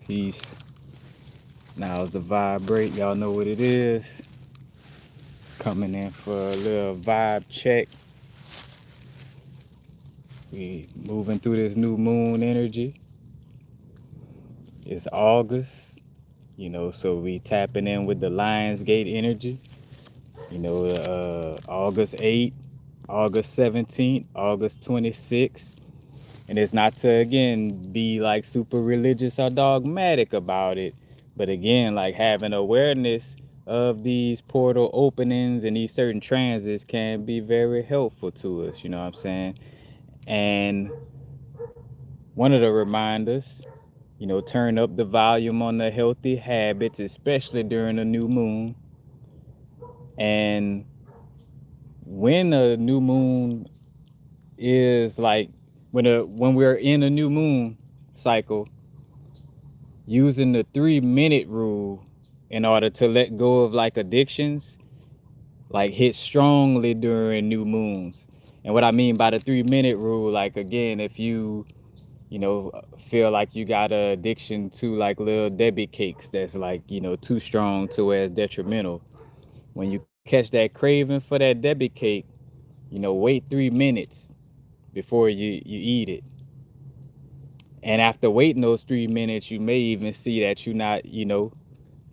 Peace. Now it's the vibrate. Y'all know what it is. Coming in for a little vibe check. We moving through this new moon energy. It's August, so we tapping in with the Lionsgate energy. August 8th, August 17th, August 26th. And it's not to, again, be like super religious or dogmatic about it, but again, like having awareness of these portal openings and these certain transits can be very helpful to us, you know what I'm saying? And one of the reminders, turn up the volume on the healthy habits, especially during a new moon. And when a new moon is like, when we're in a new moon cycle, using the 3 minute rule in order to let go of like addictions, like hit strongly during new moons. And what I mean by the 3 minute rule, like again, if you know, feel like you got a addiction to like little Debbie cakes that's like, too strong to where it's detrimental. When you catch that craving for that Debbie cake, wait 3 minutes before you eat it. And after waiting those 3 minutes, you may even see that you're not,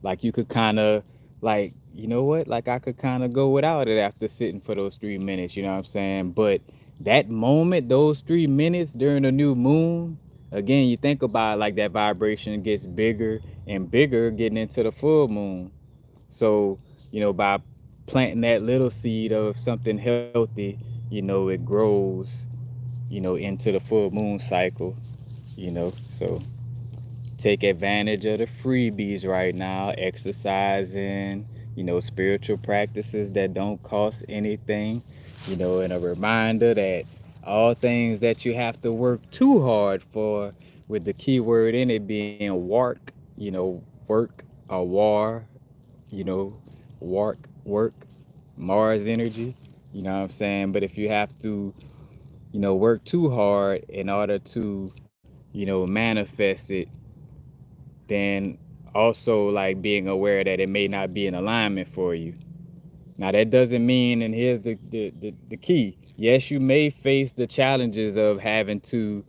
like you could kind of, like, you know what, like I could kind of go without it after sitting for those 3 minutes, you know what I'm saying? But that moment, those 3 minutes during a new moon, again, you think about it, like that vibration gets bigger and bigger getting into the full moon. So, by planting that little seed of something healthy, it grows, into the full moon cycle, so take advantage of the freebies right now, exercising, spiritual practices that don't cost anything, and a reminder that all things that you have to work too hard for, with the key word in it being work, work or war, you know, work, Mars energy, you know what I'm saying? But if you have to, work too hard in order to, manifest it, then also like being aware that it may not be in alignment for you. Now that doesn't mean, and here's the key. Yes, you may face the challenges of having to,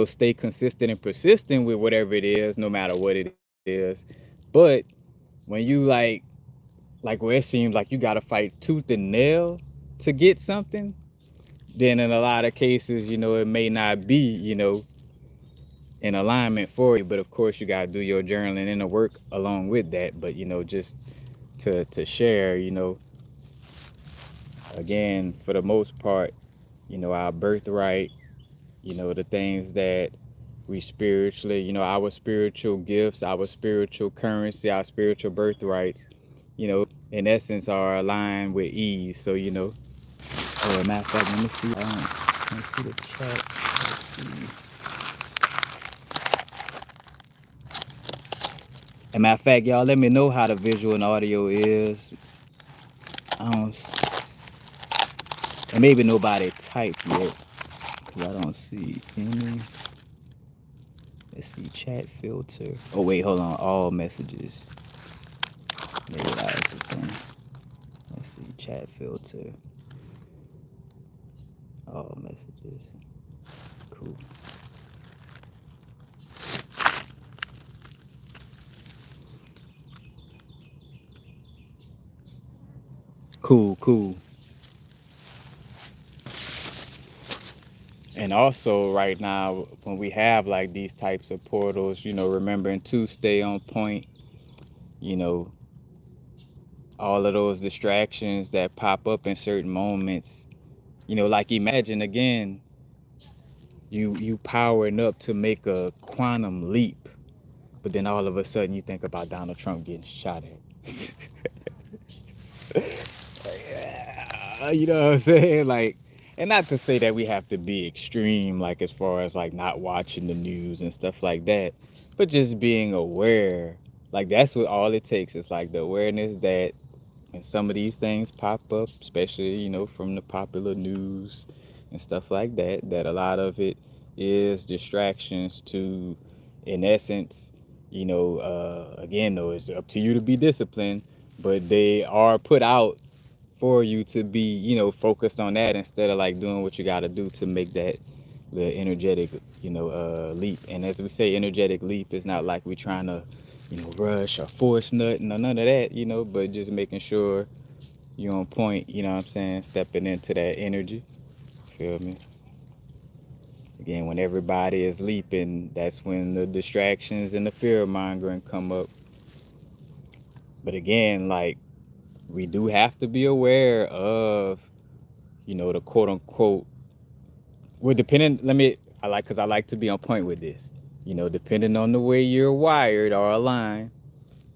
stay consistent and persistent with whatever it is, no matter what it is. But when you like where it seems like you gotta fight tooth and nail to get something, then in a lot of cases, it may not be, in alignment for you. But of course, you gotta do your journaling and the work along with that. But just to share, again, for the most part, our birthright, the things that we spiritually, our spiritual gifts, our spiritual currency, our spiritual birthrights, in essence, are aligned with ease. So, matter of fact, let me see. Let me see the chat. Let's see. And matter of fact, y'all, let me know how the visual and audio is. I don't, and maybe nobody typed yet, because I don't see any. Let's see, chat filter. Oh, wait, hold on. All messages. Maybe that was the thing. Let's see, chat filter. All messages. Cool. Cool. And also, right now, when we have like these types of portals, remembering to stay on point, you know, all of those distractions that pop up in certain moments, like imagine again, you powering up to make a quantum leap, but then all of a sudden you think about Donald Trump getting shot at. You know what I'm saying? Like, and not to say that we have to be extreme, like as far as like not watching the news and stuff like that, but just being aware. Like that's what all it takes. It's like the awareness that when some of these things pop up, especially from the popular news and stuff like that, that a lot of it is distractions to, in essence, Again though, it's up to you to be disciplined, but they are put out for you to be, focused on that instead of like doing what you got to do to make that the energetic, leap. And as we say, energetic leap is not like we trying to, rush or force nothing or none of that, but just making sure you're on point, you know what I'm saying, stepping into that energy. Feel me? Again, when everybody is leaping, that's when the distractions and the fear mongering come up. But again, like, we do have to be aware of, the quote unquote, well, depending, because I like to be on point with this, depending on the way you're wired or aligned,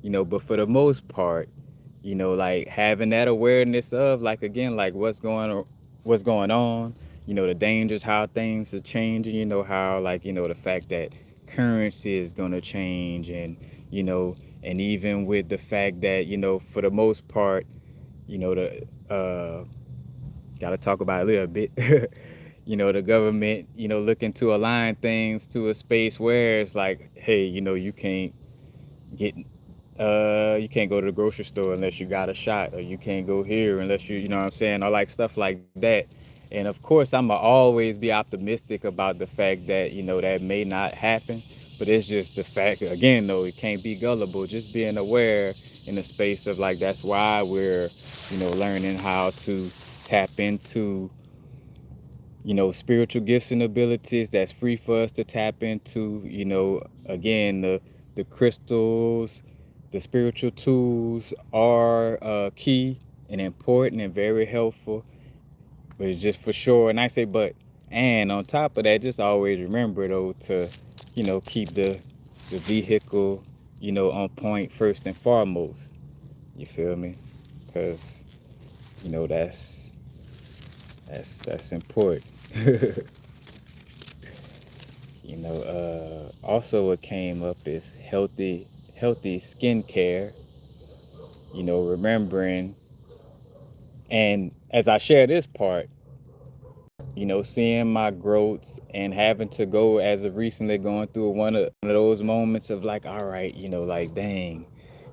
but for the most part, like having that awareness of, like, again, like what's going on, the dangers, how things are changing, how, like, the fact that currency is going to change, and, you know, and even with the fact that, for the most part, the, got to talk about it a little bit. The government, looking to align things to a space where it's like, hey, get you can't go to the grocery store unless you got a shot, or you can't go here unless you know what I'm saying, or like stuff like that. And of course, I'ma always be optimistic about the fact that, that may not happen. But it's just the fact, again, though, it can't be gullible. Just being aware in the space of, like, that's why we're, learning how to tap into, spiritual gifts and abilities that's free for us to tap into. Again, the crystals, the spiritual tools are key and important and very helpful. But it's just for sure, and I say, and on top of that, just always remember though to, keep the vehicle, on point first and foremost. You feel me? Because that's important. Also what came up is healthy skincare. Remembering, and as I share this part, seeing my growths and having to go, as of recently, going through one of those moments of, like, all right, like, dang,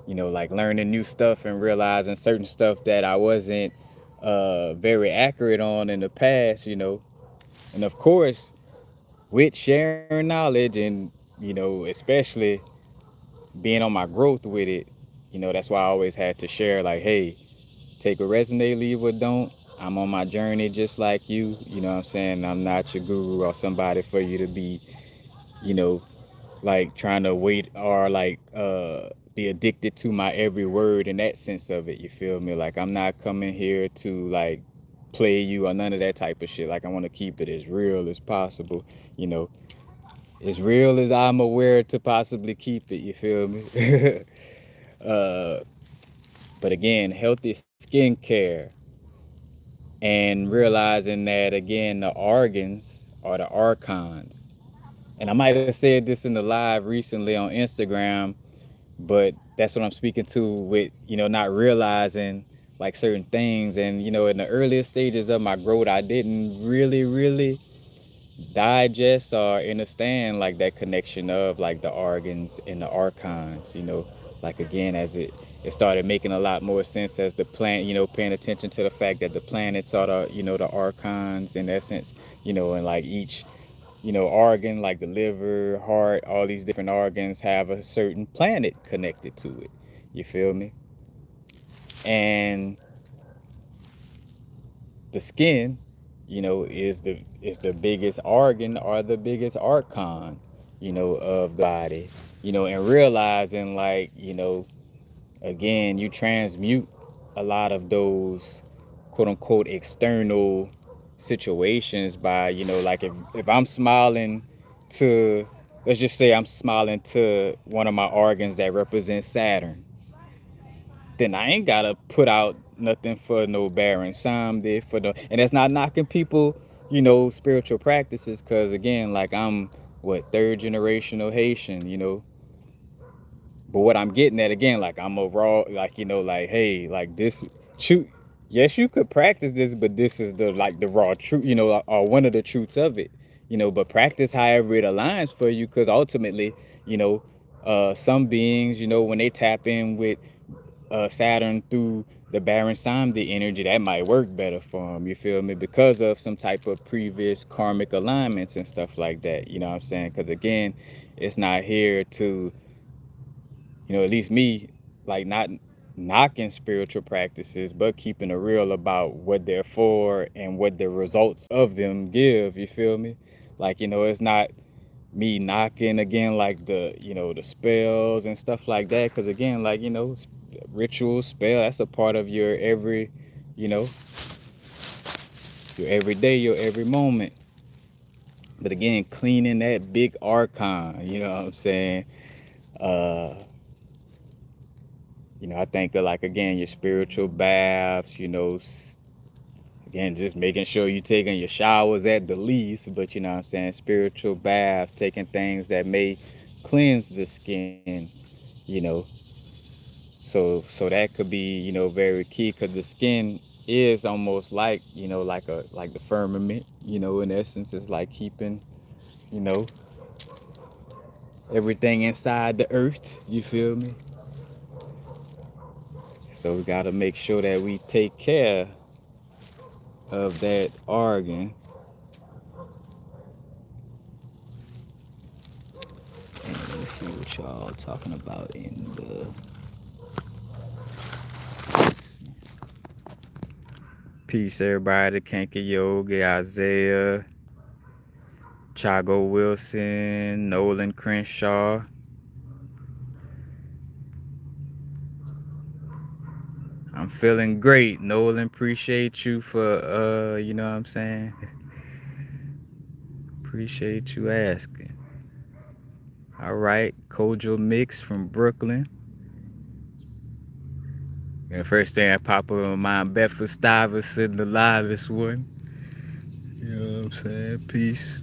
like learning new stuff and realizing certain stuff that I wasn't very accurate on in the past. And of course, with sharing knowledge and, especially being on my growth with it, that's why I always had to share, like, hey, take a resonate, leave or don't. I'm on my journey just like you. You know what I'm saying? I'm not your guru or somebody for you to be, you know, like trying to wait or like be addicted to my every word in that sense of it. You feel me? Like, I'm not coming here to like play you or none of that type of shit. Like, I want to keep it as real as possible, you know, as real as I'm aware to possibly keep it. You feel me? uh, but again, healthy skincare and realizing that, again, the organs are the archons. And I might have said this in the live recently on Instagram, but that's what I'm speaking to with, not realizing like certain things. And, in the earliest stages of my growth, I didn't really digest or understand like that connection of like the organs and the archons, like, again, as it started making a lot more sense as the planet, paying attention to the fact that the planets are the, the archons in essence, and like each, organ, like the liver, heart, all these different organs have a certain planet connected to it. You feel me? And the skin, is the biggest organ or the biggest archon, of the body, and realizing, like, again, you transmute a lot of those quote unquote external situations by, like, if I'm smiling to, let's just say I'm smiling to one of my organs that represents Saturn, then I ain't gotta put out nothing for no Baron Samedi for the, and that's not knocking people, spiritual practices, because again, like, I'm what, third generational Haitian, but what I'm getting at, again, like, I'm a raw, like, like, hey, like, this truth, yes, you could practice this, but this is the, like, the raw truth, or one of the truths of it, but practice however it aligns for you, because ultimately, you know Some beings, when they tap in with Saturn through the Baron Samedi energy, that might work better for them. You feel me? Because of some type of previous karmic alignments and stuff like that. You know what I'm saying? Because again, it's not here to, at least me, like not knocking spiritual practices, but keeping it real about what they're for and what the results of them give. You feel me? Like, it's not me knocking again like the spells and stuff like that, because again, like, ritual spell, that's a part of your every you know your every day, your every moment. But again, cleaning that big archon, you know what I'm saying? uh I think of, like, again, your spiritual baths, again, just making sure you taking your showers at the least, but you know what I'm saying, spiritual baths, taking things that may cleanse the skin, you know. So that could be, very key, because the skin is almost like, like the firmament, in essence. It's like keeping, you know everything inside the earth. You feel me? So we got to make sure that we take care of that organ. And let's see what y'all talking about in the peace, everybody. Kanka Yogi, Isaiah, Chago Wilson, Nolan Crenshaw. I'm feeling great, Nolan. Appreciate you for you know what I'm saying? Appreciate you asking. All right, Kojo Mix from Brooklyn. And the first thing that pop up in my mind, Bedford Stuyvesant, the livest one. You know what I'm saying? Peace.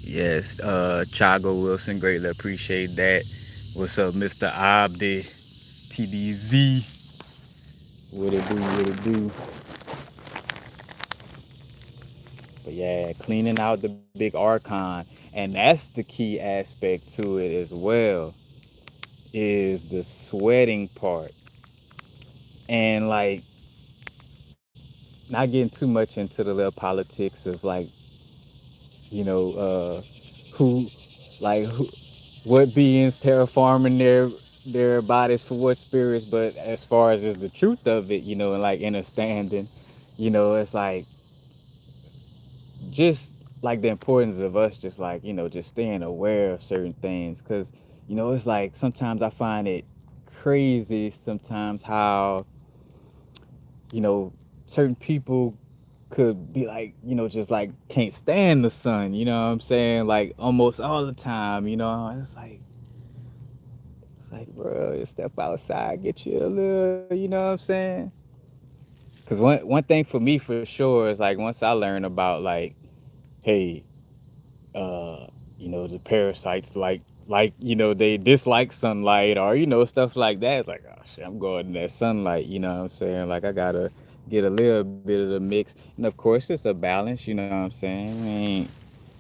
Yes, Chago Wilson, greatly appreciate that. What's up, Mr. Abdi, TDZ? What it do, what it do? But yeah, cleaning out the big archon. And that's the key aspect to it as well, is the sweating part. And like, not getting too much into the little politics of, like, you know, who, who, what beings terraforming their bodies for what spirits. But as far as just the truth of it, and like understanding, it's like, just like the importance of us, just like, just staying aware of certain things. Because it's like, sometimes I find it crazy sometimes how, you know certain people could be like, just like can't stand the sun, you know what I'm saying, like almost all the time. It's like, bro, you step outside, get you a little, you know what I'm saying. Because one thing for me for sure is, like, once I learn about, like, hey, uh the parasites, like, they dislike sunlight, or stuff like that. It's like, oh shit, I'm going in that sunlight, you know what I'm saying. Like, I gotta get a little bit of the mix. And of course, it's a balance, you know what I'm saying. We ain't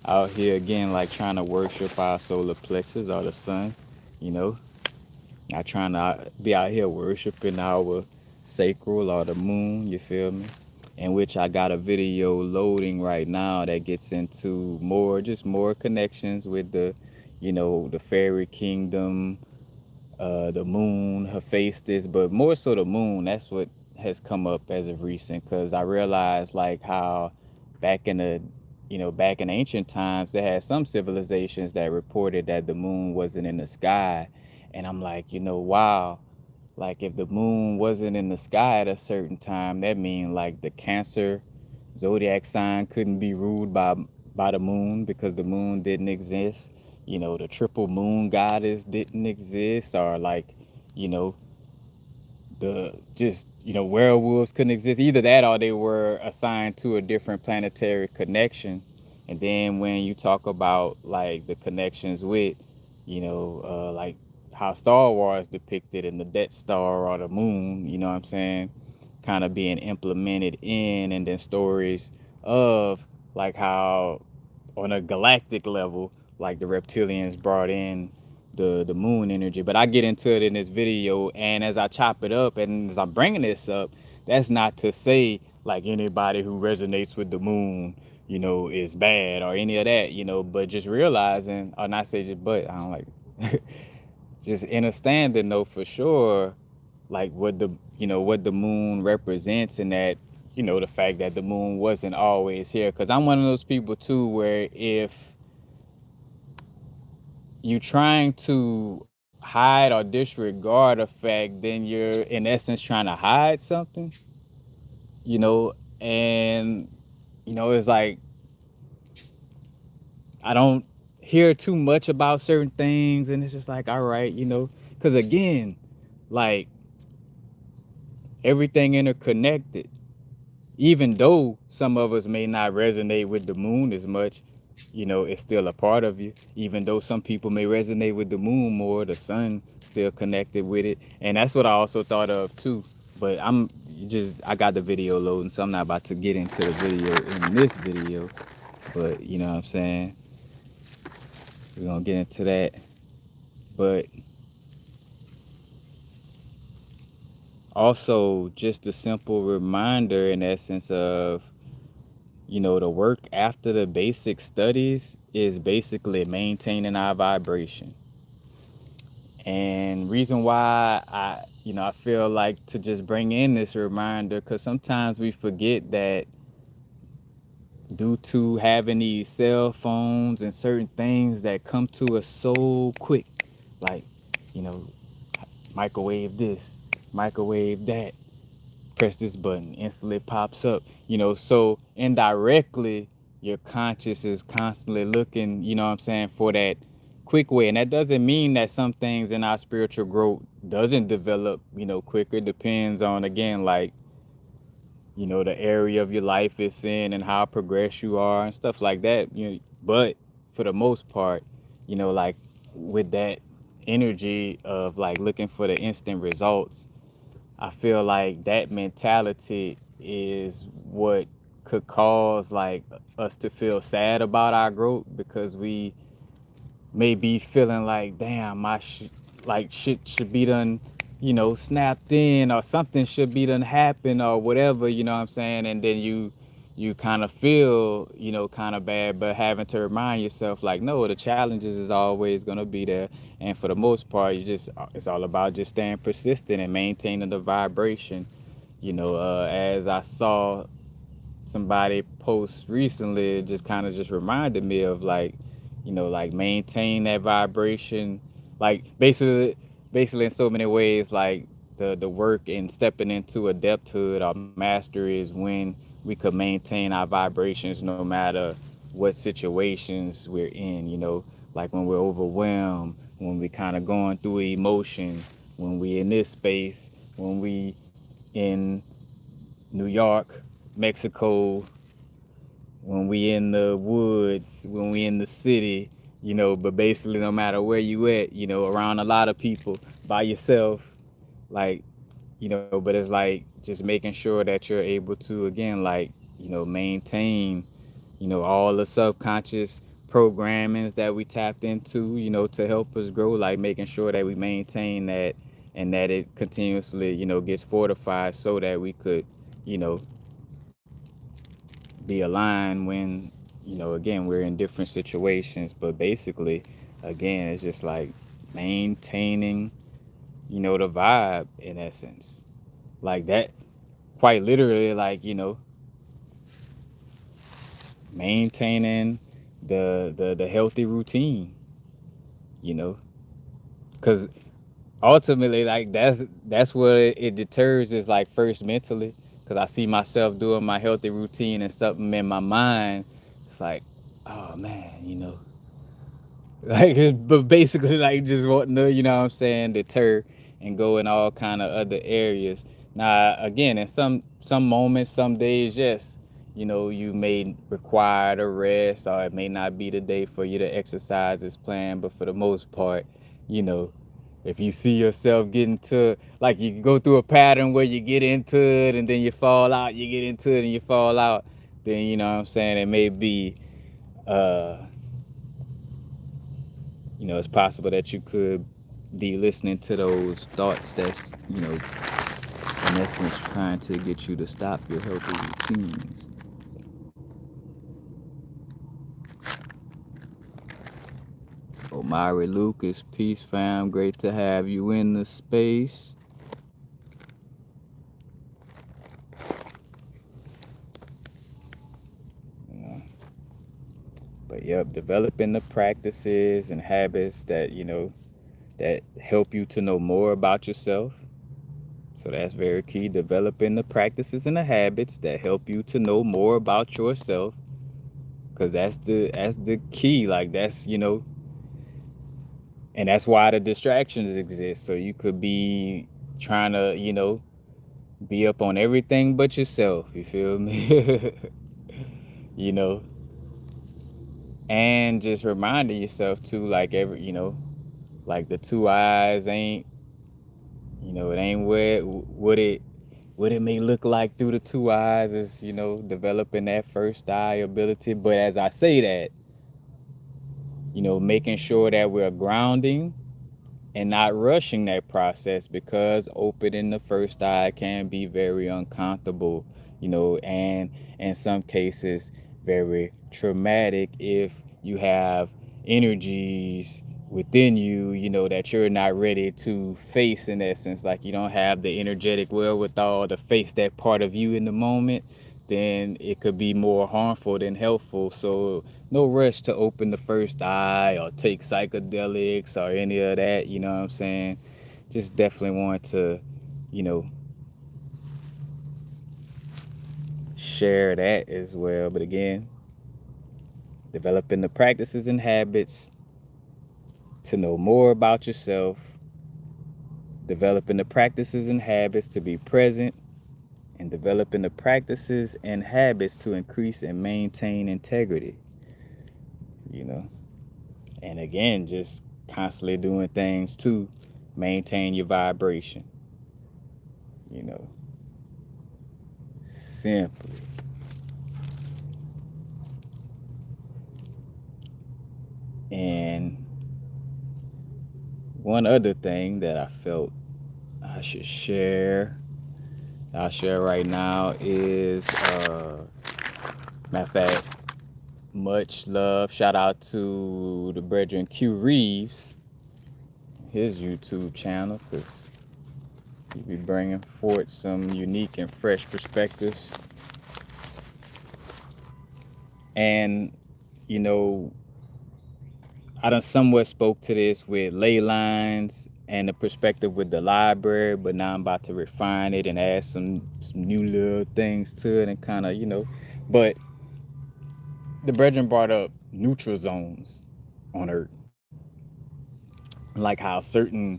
out here again like trying to worship our solar plexus or the sun, you know not trying to be out here worshiping our sacral or the moon. You feel me? In which I got a video loading right now that gets into more connections with the fairy kingdom, the moon, Hephaestus, but more so the moon. That's what has come up as of recent, because I realized, like, how back in the back in ancient times, they had some civilizations that reported that the moon wasn't in the sky. And I'm like, wow, like, if the moon wasn't in the sky at a certain time, that means, like, the Cancer zodiac sign couldn't be ruled by the moon, because the moon didn't exist. The triple moon goddess didn't exist, or, like, you know, the just werewolves couldn't exist. Either that, or they were assigned to a different planetary connection. And then when you talk about, like, the connections with, like how Star Wars depicted in the Death Star or the moon, you know what I'm saying, kind of being implemented in, and then stories of, like, how on a galactic level, like the reptilians brought in the moon energy. But I get into it in this video, and as I chop it up and as I'm bringing this up, that's not to say like anybody who resonates with the moon, is bad or any of that, but just realizing, or not say just, but I don't like, just understanding though for sure, like what the moon represents, and that the fact that the moon wasn't always here. Because I'm one of those people too, where if you trying to hide or disregard a fact, then you're in essence trying to hide something, you know, and it's like I don't hear too much about certain things, and it's just like, all right, because again, like everything interconnected. Even though some of us may not resonate with the moon as much, it's still a part of you. Even though some people may resonate with the moon more, the sun still connected with it. And that's what I also thought of too. But I got the video loading, so I'm not about to get into the video in this video. But you know what I'm saying? We're going to get into that. But also just a simple reminder in essence of, the work after the basic studies is basically maintaining our vibration. And reason why I feel like to just bring in this reminder, because sometimes we forget that due to having these cell phones and certain things that come to us so quick, like, microwave this, microwave that, press this button, instantly pops up, so indirectly your conscious is constantly looking, what I'm saying, for that quick way. And that doesn't mean that some things in our spiritual growth doesn't develop, quicker. It depends on, again, like, the area of your life it's in and how progressed you are and stuff like that. But for the most part, like with that energy of like looking for the instant results, I feel like that mentality is what could cause like us to feel sad about our growth, because we may be feeling like, damn, like shit should be done, snapped in, or something should be done happen or whatever, you know what I'm saying? And then you kind of feel, kind of bad, but having to remind yourself like, no, the challenges is always going to be there. And for the most part, it's all about just staying persistent and maintaining the vibration. As I saw somebody post recently, it just kind of just reminded me of like, like maintain that vibration, like basically in so many ways, like the work and stepping into adepthood or mastery is when we could maintain our vibrations no matter what situations we're in, like when we're overwhelmed, when we kind of going through emotion, when we in this space, when we in New York, Mexico, when we in the woods, when we in the city, but basically no matter where you at, around a lot of people, by yourself, like, but it's like just making sure that you're able to, again, like, maintain, all the subconscious programmings that we tapped into, to help us grow, like making sure that we maintain that and that it continuously, gets fortified so that we could, you know, be aligned when, again, we're in different situations. But basically, again, it's just like maintaining, the vibe in essence. Like that, quite literally, like, maintaining the healthy routine, you know, because ultimately, like that's what it deters is like first mentally, because I see myself doing my healthy routine and something in my mind, it's like, oh man, like but basically like just wanting to, what I'm saying, deter and go in all kind of other areas. Now again, in some moments, some days, yes, you may require a rest, or it may not be the day for you to exercise as planned, but for the most part, you know if you see yourself getting to, like, you go through a pattern where you get into it and then you fall out, you get into it and you fall out, then, what I'm saying, it may be uh it's possible that you could be listening to those thoughts that's, in essence trying to get you to stop your healthy routines. Omari Lucas, peace fam, great to have you in the space. But yep, developing the practices and habits that, that help you to know more about yourself. So that's very key. Developing the practices and the habits that help you to know more about yourself. Cause that's the key. Like that's, and that's why the distractions exist. So you could be trying to, be up on everything but yourself. You feel me? you know, and just reminding yourself too, like like the two eyes ain't, it ain't what it may look like through the two eyes is, developing that first eye ability. But as I say that, making sure that we're grounding and not rushing that process, because opening the first eye can be very uncomfortable, and in some cases very traumatic if you have energies within you, that you're not ready to face, in essence, like you don't have the energetic wherewithal to face that part of you in the moment, then it could be more harmful than helpful. So no rush to open the first eye or take psychedelics or any of that, you know what I'm saying? Just definitely want to, you know, share that as well. But again, developing the practices and habits to know more about yourself, developing the practices and habits to be present, and developing the practices and habits to increase and maintain integrity, you know. And again, just constantly doing things to maintain your vibration, you know, simply. And one other thing that I felt I should share, I'll share right now is, matter of fact, much love. Shout out to the brethren Q Reeves, his YouTube channel, because he be bringing forth some unique and fresh perspectives. And, I done somewhat spoke to this with ley lines and the perspective with the library, but now I'm about to refine it and add some new little things to it and kind of, but the brethren brought up neutral zones on Earth. Like how certain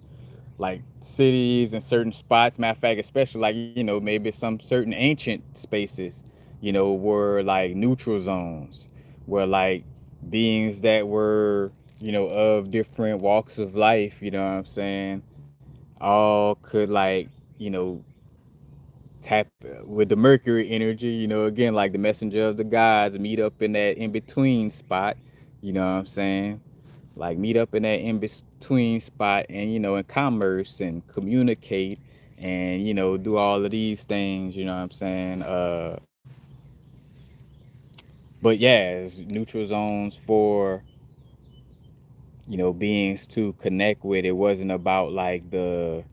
like cities and certain spots, matter of fact, especially like, maybe some certain ancient spaces, were like neutral zones, where like beings that were, of different walks of life, you know what I'm saying, all could like, tap with the Mercury energy, again, like the messenger of the gods, meet up in that in between spot, you know what I'm saying? Like meet up in that in between spot and, and commerce and communicate and, do all of these things, you know what I'm saying? But yeah, it's neutral zones for, beings to connect with. It wasn't about like the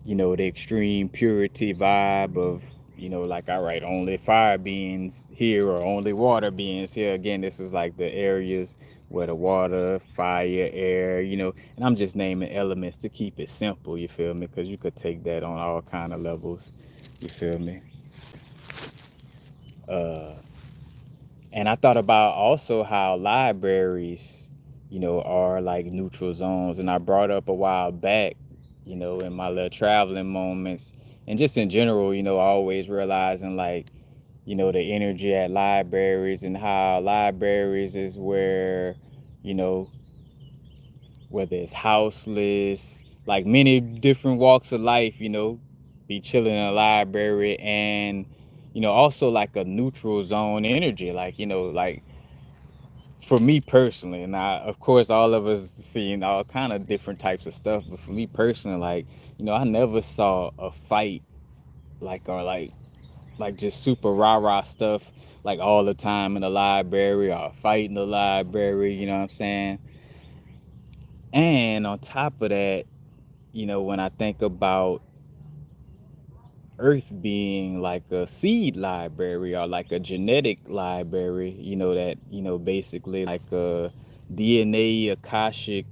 extreme purity vibe of, like, all right, only fire beings here or only water beings here. Again, this is like the areas where the water, fire, air, and I'm just naming elements to keep it simple, you feel me? Because you could take that on all kind of levels, you feel me? Uh, and I thought about also how libraries, are like neutral zones. And I brought up a while back, in my little traveling moments and just in general, always realizing like, the energy at libraries and how libraries is where, you know, whether it's houseless, like many different walks of life, be chilling in a library and, also like a neutral zone energy, like, like for me personally, and of course all of us seen all kind of different types of stuff, but for me personally, like, I never saw a fight or like just super rah-rah stuff like all the time in the library or a fight in the library, you know what I'm saying? And on top of that, when I think about Earth being like a seed library or like a genetic library, that, basically like a DNA, Akashic,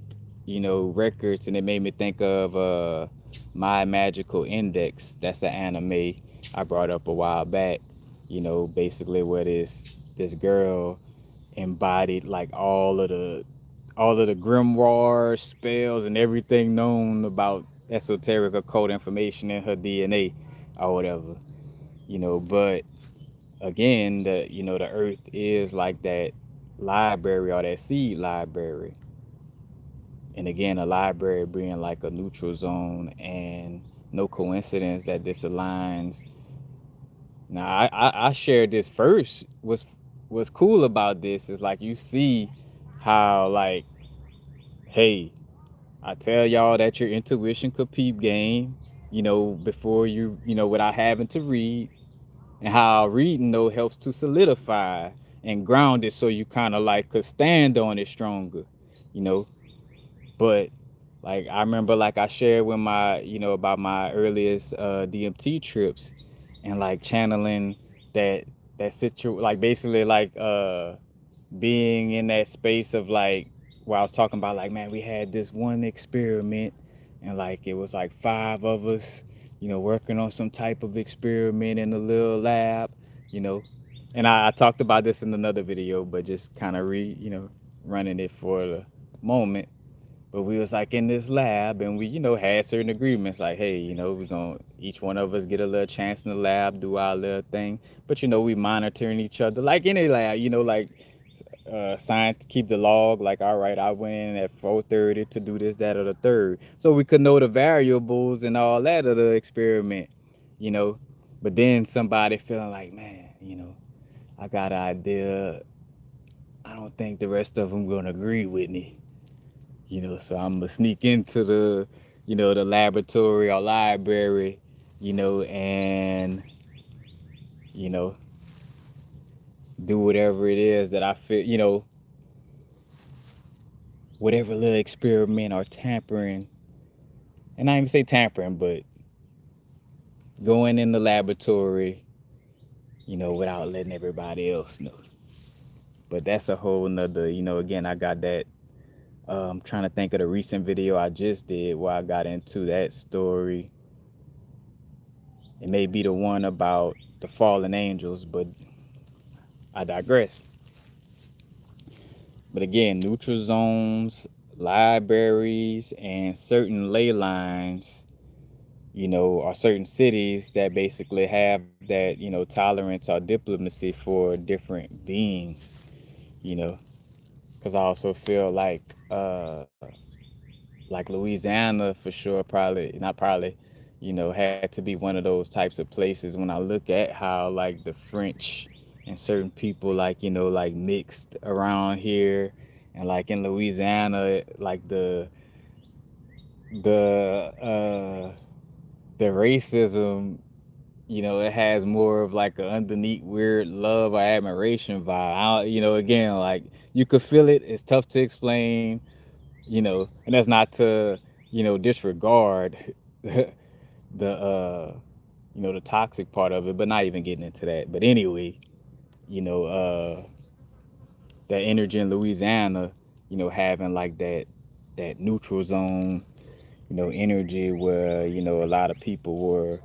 records, and it made me think of My Magical Index. That's an anime I brought up a while back, basically where this girl embodied like all of the grimoire spells and everything known about esoteric occult information in her DNA or whatever, but again, the earth is like that library or that seed library. And again, a library being like a neutral zone, and no coincidence that this aligns. Now, I shared this first. What's cool about this is like you see how, like, hey, I tell y'all that your intuition could peep game, before without having to read, and how reading though helps to solidify and ground it so you kind of like could stand on it stronger, you know. But like I remember, like I shared with my, about my earliest DMT trips, and like channeling that like basically like being in that space of like where I was talking about, like, man, we had this one experiment, and like it was like five of us, working on some type of experiment in a little lab, you know. And I talked about this in another video, but just kind of running it for the moment. But we was like in this lab, and we, had certain agreements like, hey, we're gonna each one of us get a little chance in the lab, do our little thing. But we monitoring each other like any lab, like science, keep the log, like, all right, I went in at 4:30 to do this, that, or the third, so we could know the variables and all that of the experiment, you know. But then somebody feeling like, man, I got an idea, I don't think the rest of them gonna agree with me, so I'm gonna sneak into the laboratory or library, and you know do whatever it is that I feel, whatever little experiment or tampering, and I even say tampering, but going in the laboratory, without letting everybody else know. But that's a whole nother, again, I got that. I'm trying to think of the recent video I just did where I got into that story. It may be the one about the fallen angels, but I digress. But again, neutral zones, libraries, and certain ley lines, or certain cities that basically have that, tolerance or diplomacy for different beings, because I also feel like Louisiana for sure, probably not probably, had to be one of those types of places when I look at how like the French and certain people like, like mixed around here, and like in Louisiana, like the the racism, it has more of like a underneath weird love or admiration vibe. Again, like you could feel it. It's tough to explain, and that's not to, disregard the the toxic part of it, but not even getting into that. But anyway, you know, that energy in Louisiana, having like that neutral zone, energy where, a lot of people were,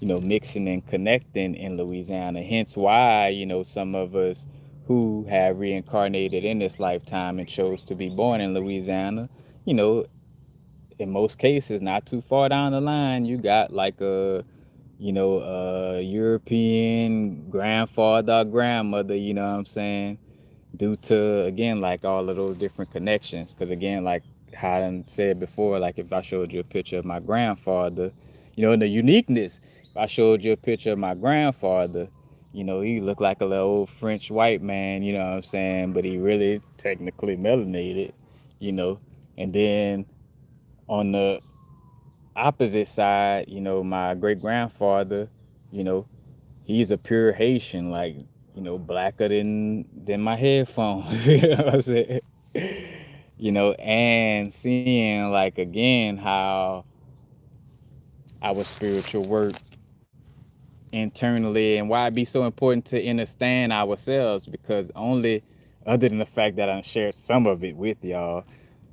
mixing and connecting in Louisiana. Hence why, some of us who have reincarnated in this lifetime and chose to be born in Louisiana, you know, in most cases, not too far down the line, you got like a European grandfather or grandmother, you know what I'm saying? Due to, again, like all of those different connections. Because again, like how I said before, like if I showed you a picture of my grandfather, and the uniqueness, if I showed you a picture of my grandfather, You know, he looked like a little old French white man, you know what I'm saying? But he really technically melanated, you know. And then on the opposite side, you know, my great grandfather, you know, he's a pure Haitian, like, you know, blacker than my headphones. You know what I'm saying? You know, and seeing like again how our spiritual work internally and why it be so important to understand ourselves, because only other than the fact that I shared some of it with y'all,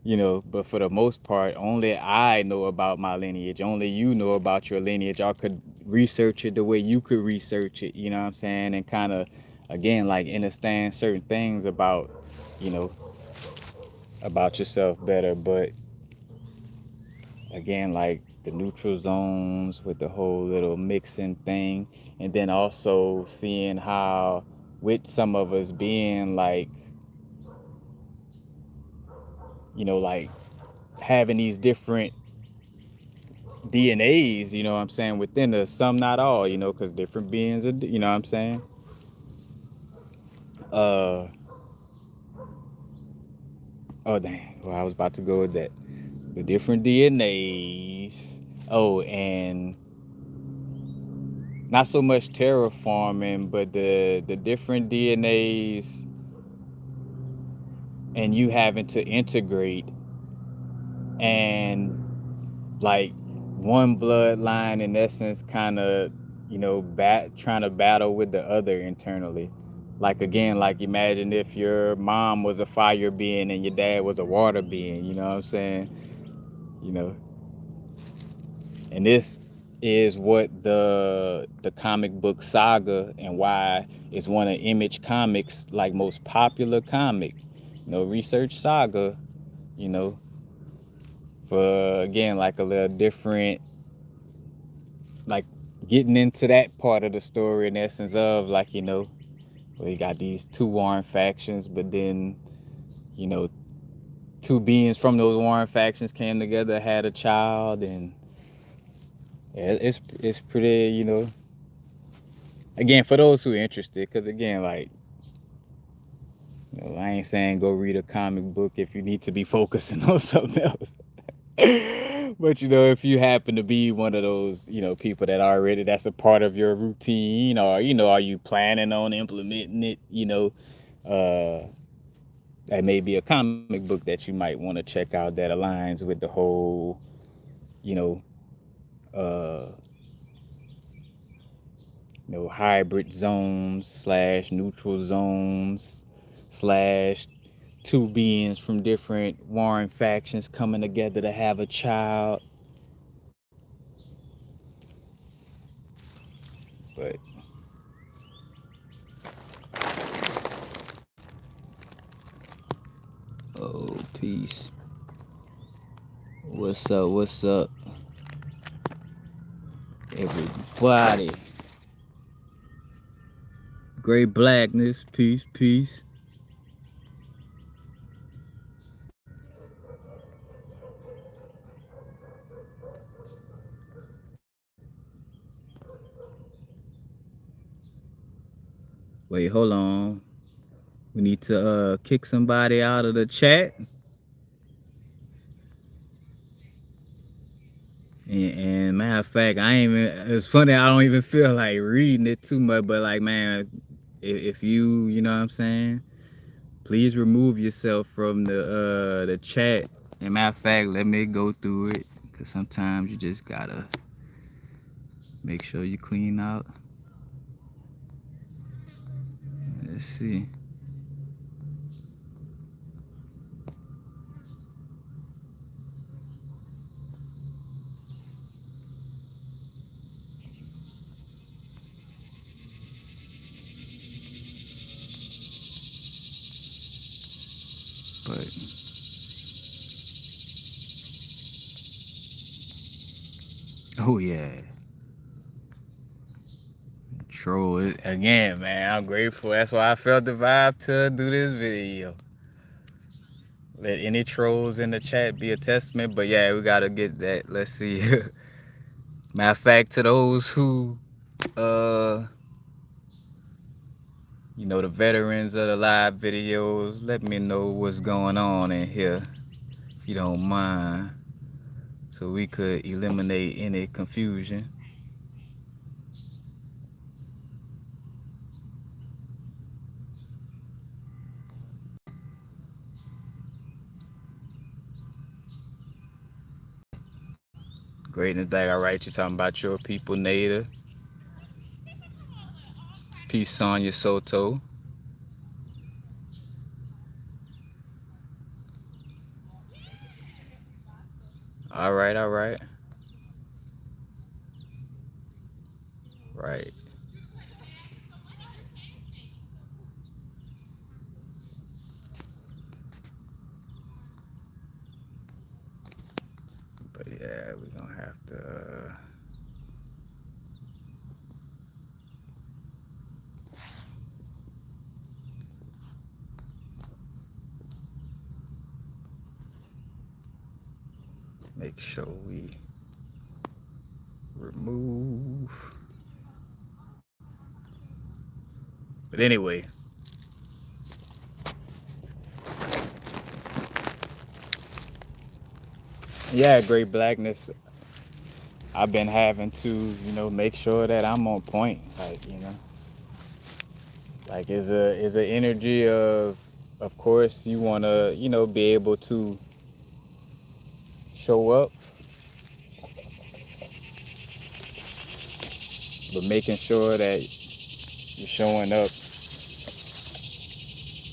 you know, but for the most part only I know about my lineage, only you know about your lineage. Y'all could research it the way you could research it, you know what I'm saying, and kind of again like understand certain things about, you know, about yourself better. But again, like the neutral zones with the whole little mixing thing, and then also seeing how with some of us being like, you know, like having these different DNAs, you know what I'm saying, within us, some not all, you know, because different beings are, you know what I'm saying. uh oh dang, well I was about to go with that, the different DNAs. Oh, and not so much terraforming, but the different DNAs and you having to integrate, and like one bloodline in essence kind of, you know, trying to battle with the other internally. Like again, like imagine if your mom was a fire being and your dad was a water being, you know what I'm saying, you know. And this is what the comic book saga, and why it's one of Image Comics like most popular comic, you know, research saga, you know, for again like a little different, like getting into that part of the story in essence of like, you know, where you got these two warring factions, but then, you know, two beings from those warring factions came together, had a child, and it's pretty, you know, again for those who are interested, because again like, you know, I ain't saying go read a comic book if you need to be focusing on something else. But you know, if you happen to be one of those, you know, people that already that's a part of your routine, or you know, are you planning on implementing it, you know, uh that may be a comic book that you might want to check out that aligns with the whole, you know, uh you know, hybrid zones slash neutral zones slash two beings from different warring factions coming together to have a child. But oh, peace. What's up? What's up, everybody? Great blackness. Peace, peace. Wait, hold on. We need to kick somebody out of the chat. And matter of fact, I ain't even. It's funny. I don't even feel like reading it too much. But like, man, if you, you know what I'm saying, please remove yourself from the chat. And matter of fact, let me go through it, because sometimes you just gotta make sure you clean out. Let's see. But oh yeah, troll it again, man. I'm grateful. That's why I felt the vibe to do this video. Let any trolls in the chat be a testament. But yeah, we gotta get that. Let's see. Matter of fact, to those who uh The veterans of the live videos, let me know what's going on in here, if you don't mind, so we could eliminate any confusion. Greatness Black, all right, you talking about your people, Native. Peace, Sonya Soto. All right, all right. Right. But yeah, we're gonna have to make sure we remove. But anyway, yeah, Great Blackness. I've been having to, make sure that I'm on point. Like is a energy of course you wanna, be able to show up, but making sure that you're showing up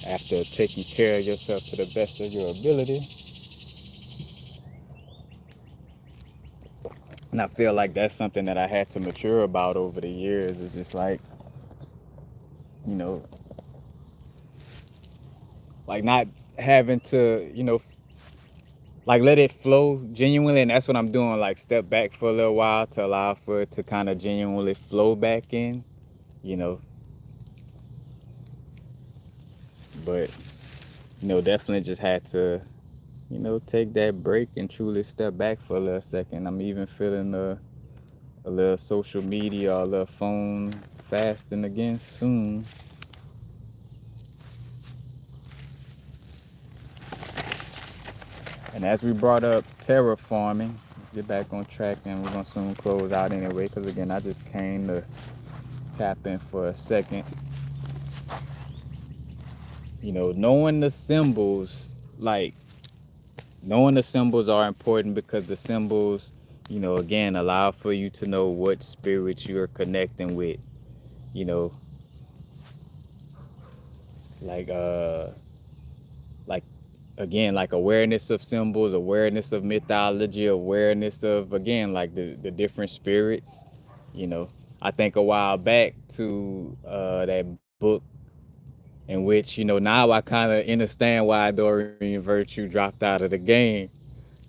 after taking care of yourself to the best of your ability. And I feel like that's something that I had to mature about over the years. It's just like, you know, like not having to, like let it flow genuinely. And that's what I'm doing. Like step back for a little while to allow for it to kind of genuinely flow back in, you know. But, definitely just had to, take that break and truly step back for a little second. I'm even feeling a little social media, a little phone fasting again soon. And as we brought up terraforming, let's get back on track and we're going to soon close out anyway, because again, I just came to tap in for a second. Knowing the symbols, like, knowing the symbols are important because the symbols, again, allow for you to know what spirits you're connecting with, you know, like, like again, like awareness of symbols, awareness of mythology, awareness of, again, like the different spirits. I think a while back to that book in which, now I kind of understand why Dorian Virtue dropped out of the game.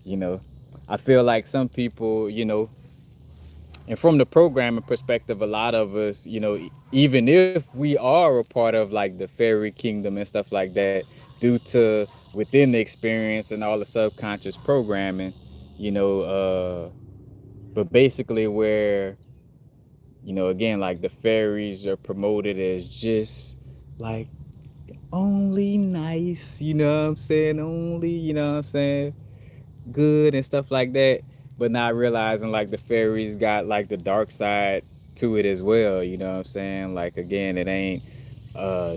you know I feel like some people, and from the programming perspective, a lot of us, even if we are a part of like the fairy kingdom and stuff like that, due to within the experience and all the subconscious programming, but basically where, again, like the fairies are promoted as just like only nice, you know what I'm saying? Only, what I'm saying? Good and stuff like that, but not realizing like the fairies got like the dark side to it as well, you know what I'm saying? Like again, it ain't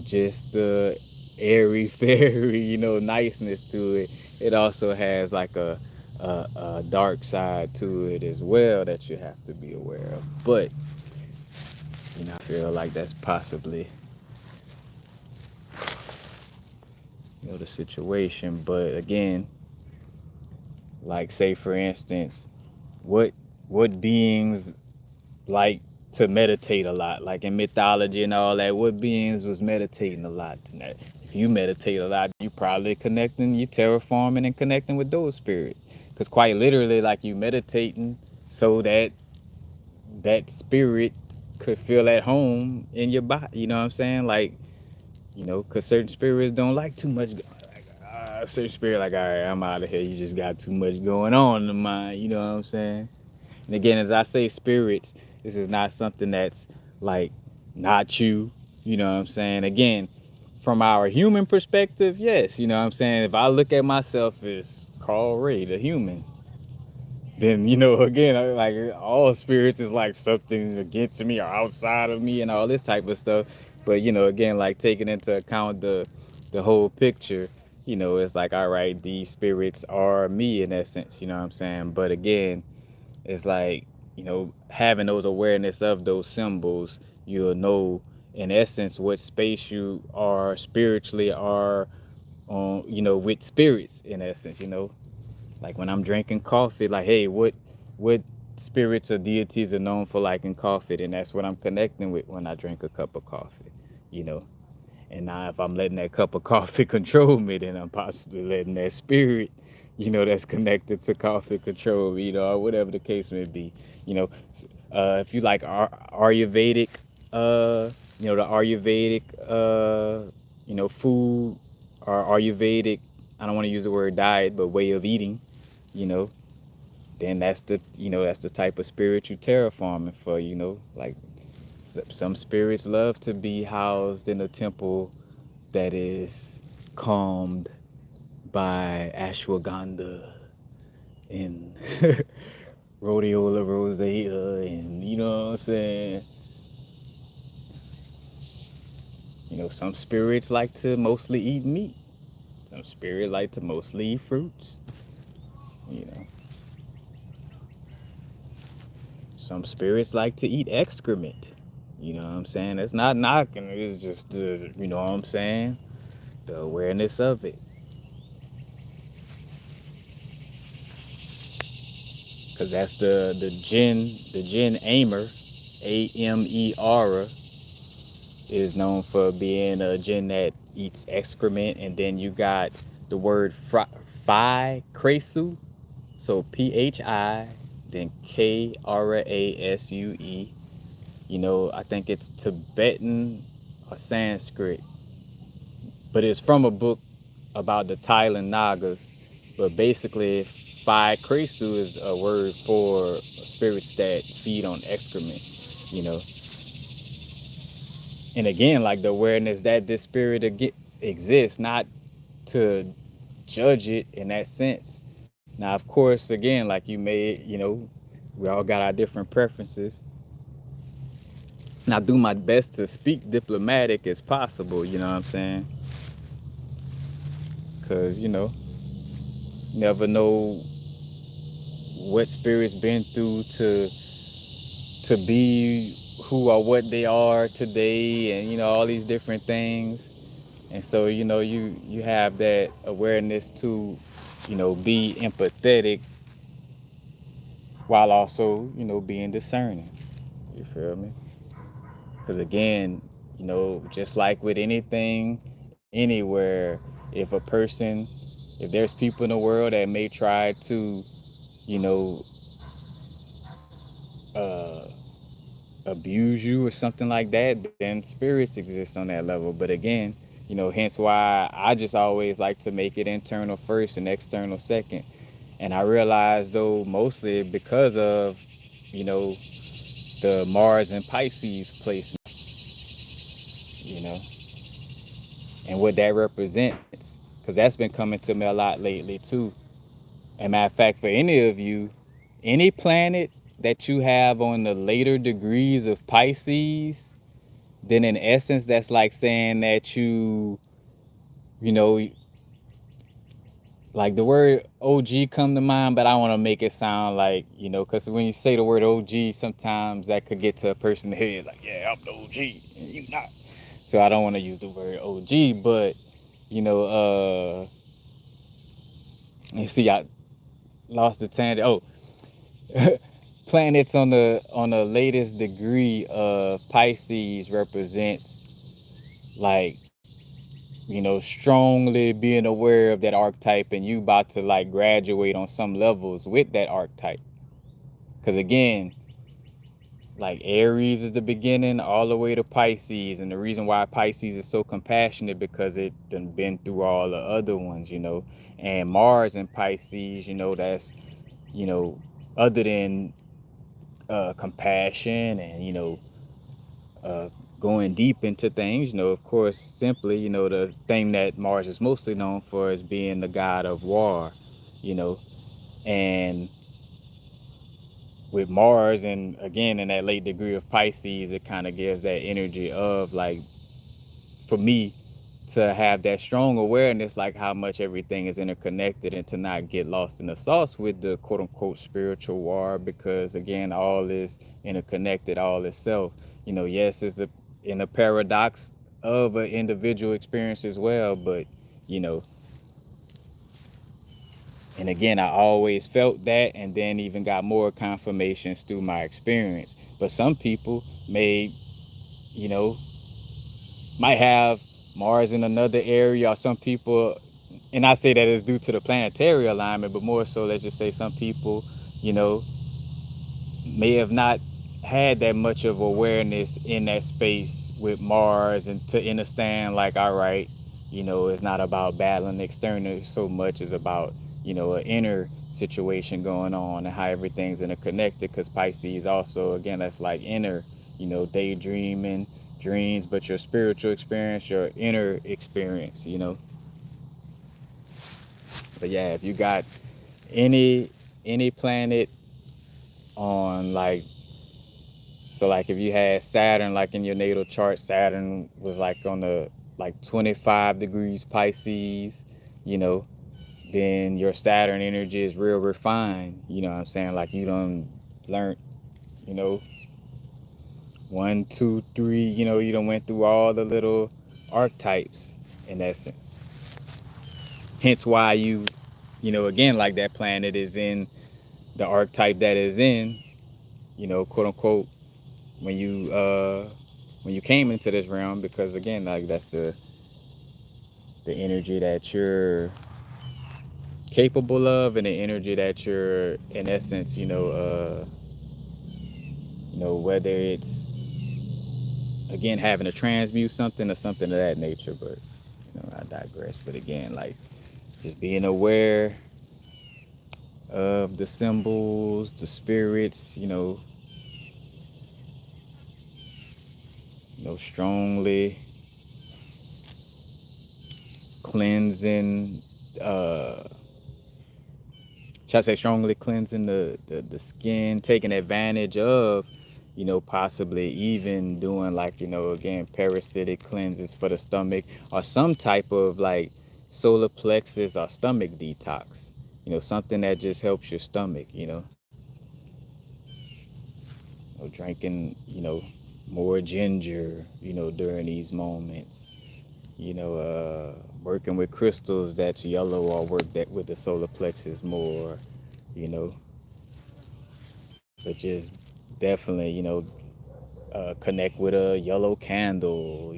just the airy fairy, niceness to it. It also has like a dark side to it as well that you have to be aware of. But I feel like that's possibly the situation. But again, like say for instance, what beings like to meditate a lot, like in mythology and all that, what beings was meditating a lot? If you meditate a lot, you probably connecting, you terraforming and connecting with those spirits, because quite literally, like, you meditating so that that spirit could feel at home in your body, you know what I'm saying? Like, because certain spirits don't like too much, like, certain spirit, like, all right, I'm out of here, you just got too much going on in the mind, you know what I'm saying? And again, as I say spirits, this is not something that's like not you, You know what I'm saying? Again, from our human perspective, yes, you know what I'm saying? If I look at myself as Carl Ray, the human, then again, like all spirits is like something against me or outside of me and all this type of stuff. But again, like taking into account the whole picture, it's like, all right, these spirits are me in essence, you know what I'm saying? But again, it's like, having those awareness of those symbols, you'll know in essence what space you are spiritually are on, with spirits in essence, like when I'm drinking coffee, like, hey, what spirits or deities are known for liking coffee? And that's what I'm connecting with when I drink a cup of coffee, you know. And now if I'm letting that cup of coffee control me, then I'm possibly letting that spirit, that's connected to coffee control me, or whatever the case may be. You know, if you like Ayurvedic, the Ayurvedic, food, or Ayurvedic, I don't want to use the word diet, but way of eating, you know, then that's the type of spirit you terraforming for, like some spirits love to be housed in a temple that is calmed by ashwagandha and rhodiola rosea, and you know what I'm saying. Some spirits like to mostly eat meat. Some spirits like to mostly eat fruits. You know, some spirits like to eat excrement. You know what I'm saying? It's not knocking. It's just the, you know what I'm saying? The awareness of it. Cause that's the jinn Amer, Amer, is known for being a jinn that eats excrement, and then you got the word phi kresu, so Phi, then Krasue. I think it's Tibetan or Sanskrit, but it's from a book about the Thailand Nagas. But basically, Phi Kresu is a word for spirits that feed on excrement, you know. And again, like the awareness that this spirit exists, not to judge it in that sense. Now, of course, again, like you may, we all got our different preferences. And I do my best to speak diplomatic as possible, you know what I'm saying? Because, never know what spirit's been through to be who or what they are today, and all these different things. And so you have that awareness to be empathetic while also being discerning. You feel me? Because again, just like with anything anywhere, if a person, if there's people in the world that may try to you know uh abuse you or something like that, then spirits exist on that level. But again, hence why I just always like to make it internal first and external second. And I realize though, mostly because of, you know, the Mars and Pisces placement, you know, and what that represents. Because that's been coming to me a lot lately too. And matter of fact, for any of you, any planet that you have on the later degrees of Pisces, then in essence that's like saying that you know like the word OG come to mind, but I want to make it sound like, because when you say the word OG, sometimes that could get to a person's head like, yeah, I'm the OG and you not. So I don't want to use the word OG, but you know you see, I lost the tangent. Oh, planets on the latest degree of Pisces represents like, strongly being aware of that archetype, and you about to like graduate on some levels with that archetype. Because again, like Aries is the beginning all the way to Pisces, and the reason why Pisces is so compassionate because it done been through all the other ones, and Mars and Pisces, that's, you know, other than compassion and uh, going deep into things, of course, simply, the thing that Mars is mostly known for is being the god of war, you know, and with Mars and again in that late degree of Pisces, it kind of gives that energy of like, for me, to have that strong awareness, like how much everything is interconnected, and to not get lost in the sauce with the quote unquote spiritual war, because again, all is interconnected, all is self. Yes, it's in a paradox of an individual experience as well, but you know, and again, I always felt that, and then even got more confirmations through my experience. But some people may, you know, might have Mars in another area, or some people, and I say that is due to the planetary alignment, but more so, let's just say some people, you know, may have not had that much of awareness in that space with Mars, and to understand, like, all right, it's not about battling external so much as about, an inner situation going on and how everything's interconnected. Because Pisces also, again, that's like inner, daydreaming, dreams, but your spiritual experience, your inner experience. But yeah, if you got any planet on like, so like if you had Saturn like in your natal chart, Saturn was like on the like 25 degrees Pisces, you know, then your Saturn energy is real refined. You know what I'm saying? Like you done learned, you know, one, two, three, you done went through all the little archetypes in essence. Hence why again, like that planet is in the archetype that is in, quote unquote, when you came into this realm, because again, like that's the energy that you're capable of, and the energy that you're in essence, whether it's again having to transmute something or something of that nature. But I digress. But again, like just being aware of the symbols, the spirits, strongly cleansing, uh try to say strongly cleansing the skin, taking advantage of, possibly even doing like, again, parasitic cleanses for the stomach, or some type of like solar plexus or stomach detox, something that just helps your stomach, drinking, more ginger, during these moments, working with crystals that's yellow, or work that with the solar plexus more, you know, but just definitely, connect with a yellow candle,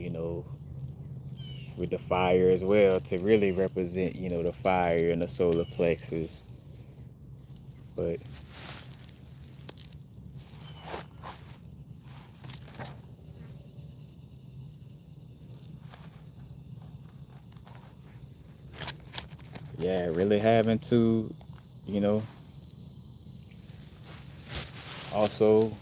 with the fire as well, to really represent, the fire and the solar plexus. But yeah, really having to, you know, also,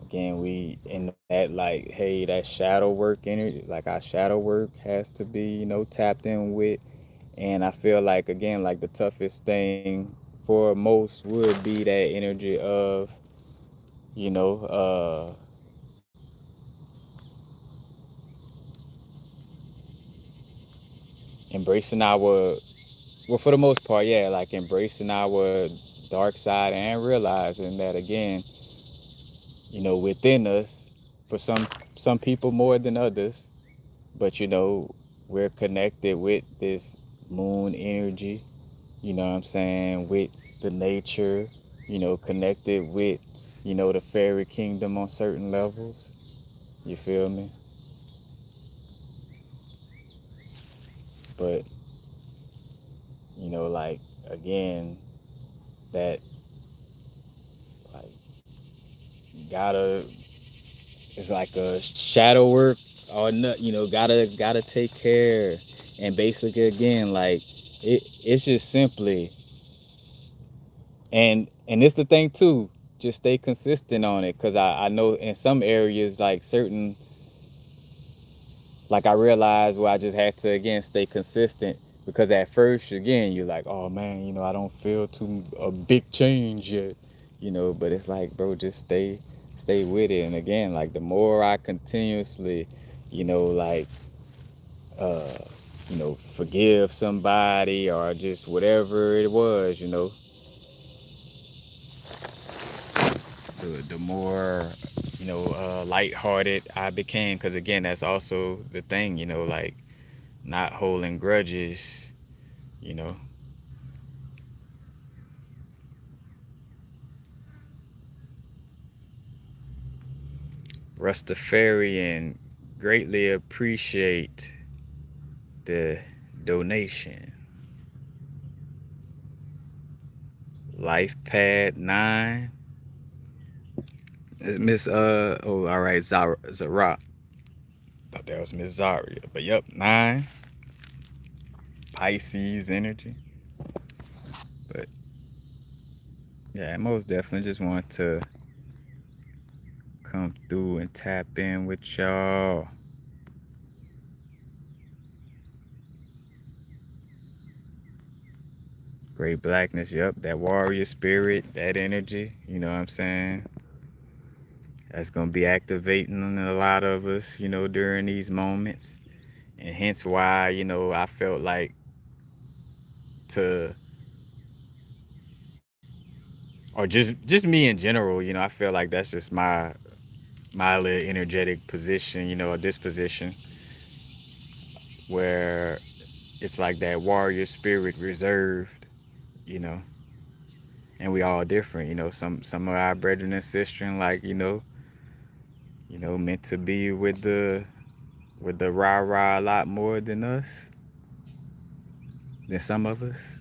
again, we in that like, hey, that shadow work energy, like our shadow work has to be, tapped in with. And I feel like, again, like the toughest thing for most would be that energy of, you know, embracing our, well, for the most part, yeah, like embracing our dark side, and realizing that, again, within us, for some people more than others, but we're connected with this moon energy, what I'm saying, with the nature, connected with, the fairy kingdom on certain levels. You feel me? But, like, again, that, like, gotta, it's like a shadow work, or not, gotta take care. And basically, again, like, it's just simply, and it's the thing too. just stay consistent on it, because I know in some areas, like certain, like I realized where I just had to again stay consistent, because at first again you're like, oh man, I don't feel too a big change yet, but it's like, bro, just stay with it. And again, like the more I continuously, like uh forgive somebody or just whatever it was, the more lighthearted I became, because again that's also the thing, like not holding grudges, you know. Rastafarian, greatly appreciate the donation. LifePad 9. Miss oh, all right, Zara. Thought that was Miss Zaria. But yep, 9. Pisces energy. But yeah, I most definitely just want to come through and tap in with y'all. Great blackness, yep, that warrior spirit, that energy, you know what I'm saying? That's gonna be activating in a lot of us, during these moments. And hence why, I felt like to, or just me in general, I feel like that's just my little energetic position, or disposition, where it's like that warrior spirit reserved, you know, and we all different, some of our brethren and sisters, like, meant to be with the rah rah a lot more than us, than some of us,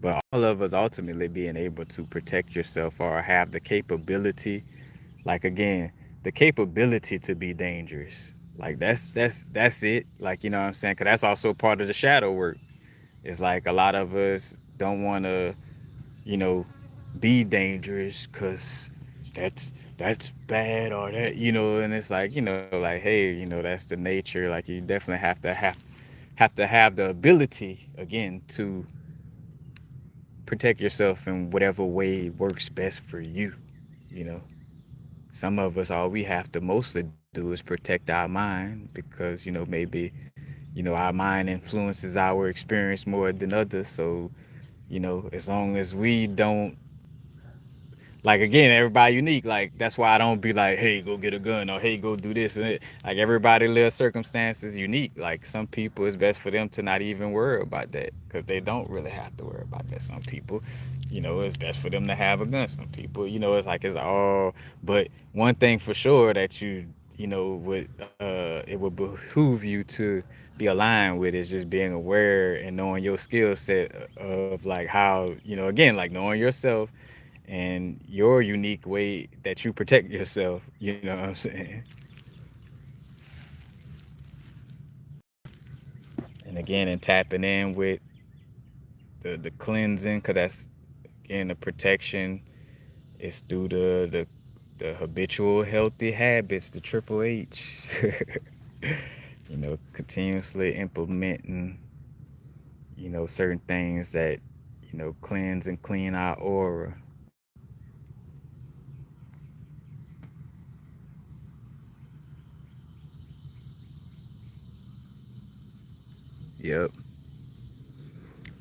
But all of us ultimately being able to protect yourself or have the capability, like again, the capability to be dangerous. Like that's it. Like, what I'm saying? Cause that's also part of the shadow work. It's like a lot of us don't want to, you know, be dangerous because that's bad, or that, and it's like, like, hey, that's the nature. Like you definitely have the ability again to protect yourself in whatever way works best for you, you know. Some of us, all we have to mostly do is protect our mind, because maybe our mind influences our experience more than others. So as long as we don't, like, again, everybody unique. Like that's why I don't be like, hey, go get a gun, or hey, go do this and it. Like everybody lives circumstances unique. Like some people, it's best for them to not even worry about that, because they don't really have to worry about that. Some people, it's best for them to have a gun. Some people, it's like it's all. But one thing for sure that would it would behoove you to be aligned with, is just being aware and knowing your skill set of like how, again, like knowing yourself and your unique way that you protect yourself. You know what I'm saying? And again, and tapping in with the cleansing, because that's again the protection is through the habitual healthy habits, the triple H. Continuously implementing certain things that cleanse and clean our aura. Yep.